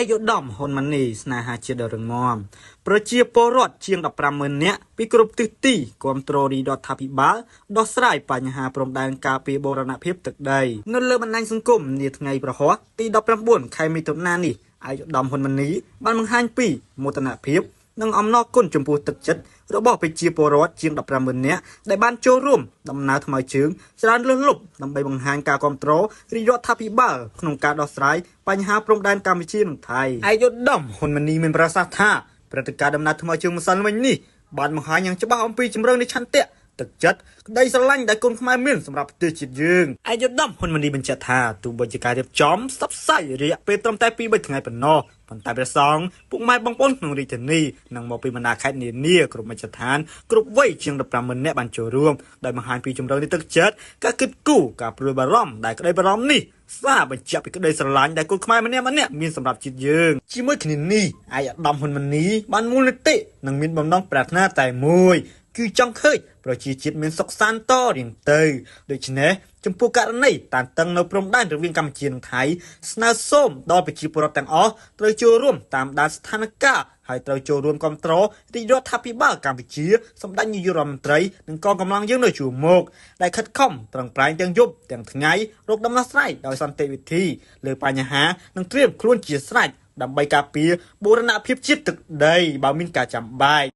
ឯកឧត្តមហ៊ុនម៉ាណីស្នេហាជាតិដ៏រឹងមាំប្រជាពលរដ្ឋជាង 15,000 នាក់ពីគ្រប់ទិសទីគាំទ្ររដ្ឋាភិបាលដោះស្រាយបញ្ហាព្រំដែនការពារបូរណភាពទឹកដីនៅលើបណ្ដាញសង្គមនាថ្ងៃប្រហ័សទី19ខែមិថុនានេះឯកឧត្តមហ៊ុនម៉ាណីបានបង្ហាញពីមោទនភាពនិងអំណរគុណចំពោះទឹកចិត្តរបស់ប្រជាពលរដ្ឋជាង 15,000 នាក់ដែលបានចូលរួមដំណើរថ្មើរជើងច្រើនលើសលប់ដើម្បីបង្ហាញការគាំទ្ររដ្ឋាភិបាលក្នុងការដោះស្រាយបញ្ហាព្រំដែនកម្ពុជានិងថៃឯកឧត្តមហ៊ុនម៉ាណីមានប្រសាសន៍ថាព្រឹត្តិការណ៍ដំណើរថ្មើរជើងម្សិលមិញនេះបានបង្ហាញយ៉ាងច្បាស់អំពីជំរឿននៃឆន្ទៈទឹកចិត្តក្តីស្រឡាញ់ដែលកូនខ្មែរមានសម្រាប់ប្រទេសជាតិយើងឯកឧត្តមហ៊ុនម៉ាណីបញ្ជាក់ថាទោះបីជាការរៀបចំផ្សព្វផ្សាយរយៈពេលត្រឹមតែ 2-3 ថ្ងៃប៉ុណ្ណោះប៉ុន្តែព្រះសង្ឃពុកម៉ែបងប្អូនក្នុងរាជធានីនិងមកពីបណ្ដាខេត្តនានាគ្រប់មជ្ឈដ្ឋានគ្រប់វ័យជាង 15,000 នាក់បានចូលរួមដោយបង្ហាញពីជំរឿននៃទឹកចិត្តការគិតគូរការព្រួយបារម្ភដែលក្តីបារម្ភនេះសារបញ្ជាក់ពីក្តីស្រឡាញ់ដែលកូនខ្មែរម្នាក់ៗមានសម្រាប់ជាតិយើងជាមួយគ្នានេះឯកឧត្តមហ៊ុនម៉ាណីបានមូលនីតិនិងមានបំណងប្រាថ្នាតែមួយគឺចង់ឃើញប្រជាជាតិមានសុខសាន្តតរៀងទៅដូច្នេះចំពោះករណីតានតឹងនៅព្រំដែនរវាងកម្ពុជានិងថៃស្នើសូមដល់ប្រជាពលរដ្ឋទាំងអស់ត្រូវចូលរួមតាមដានស្ថានភាពហើយត្រូវចូលរួមគាំទ្ររដ្ឋាភិបាលកម្ពុជាសម្ដេចនាយករដ្ឋមន្ត្រីនិងកងកម្លាំងយើងនៅជួរមុខដែលខិតខំប្រឹងប្រែងទាំងយប់ទាំងថ្ងៃរកដំណោះស្រាយដោយសន្តិវិធីលើបញ្ហានិងត្រៀមខ្លួនជាស្រេចដើម្បីការពារបូរណភាពជាតិទឹកដីបើមានការចាំបាច់